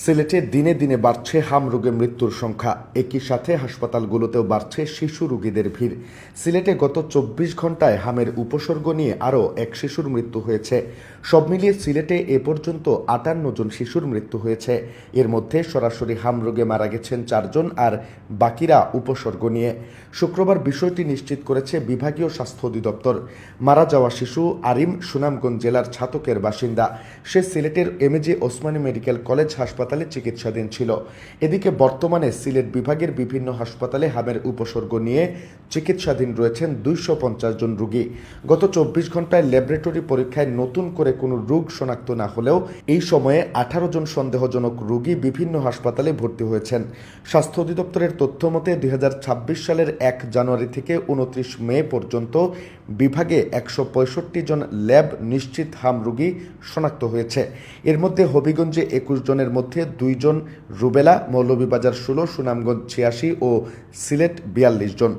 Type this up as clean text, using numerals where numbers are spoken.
সিলেটে দিনে দিনে বাড়ছে হাম রোগে মৃত্যুর সংখ্যা। একই সাথে হাসপাতালগুলোতেও বাড়ছে শিশু রোগীদের ভিড়। সিলেটে গত ২৪ ঘন্টায় হামের উপসর্গ নিয়ে আরও এক শিশুর মৃত্যু হয়েছে। সব মিলিয়ে সিলেটে এ পর্যন্ত ৫৮ জন শিশুর মৃত্যু হয়েছে। এর মধ্যে সরাসরি হাম রোগে মারা গেছেন ৪ জন, আর বাকিরা উপসর্গ নিয়ে। শুক্রবার বিষয়টি নিশ্চিত করেছে বিভাগীয় স্বাস্থ্য অধিদপ্তর। মারা যাওয়া শিশু আরিম সুনামগঞ্জ জেলার ছাতকের বাসিন্দা। সে সিলেটের এমএজি ওসমানী মেডিকেল কলেজ হাসপাতালে চিকিৎসাধীন ছিল। এদিকে বর্তমানে সিলেট বিভাগের বিভিন্ন হাসপাতালে হামের উপসর্গ নিয়ে চিকিৎসাধীন রয়েছেন ২৫০ জন রোগী। গত ২৪ ঘন্টায় ল্যাবরেটরি পরীক্ষায় নতুন করে কোনো রোগ শনাক্ত না হলেও এই সময়ে ১৮ জন সন্দেহজনক রোগী বিভিন্ন হাসপাতালে ভর্তি হয়েছেন। স্বাস্থ্য অধিদপ্তরের তথ্য মতে ২০২৬ সালের ১ জানুয়ারি থেকে ২৯ মে পর্যন্ত বিভাগে ১৬৫ জন ল্যাব নিশ্চিত হাম রোগী শনাক্ত হয়েছে। এর মধ্যে হবিগঞ্জে ২১ জনের মধ্যে ২ জন রুবেলা, মৌলভীবাজার ১৬, সুনামগঞ্জ ৮৬ ও সিলেট ৪২ জন।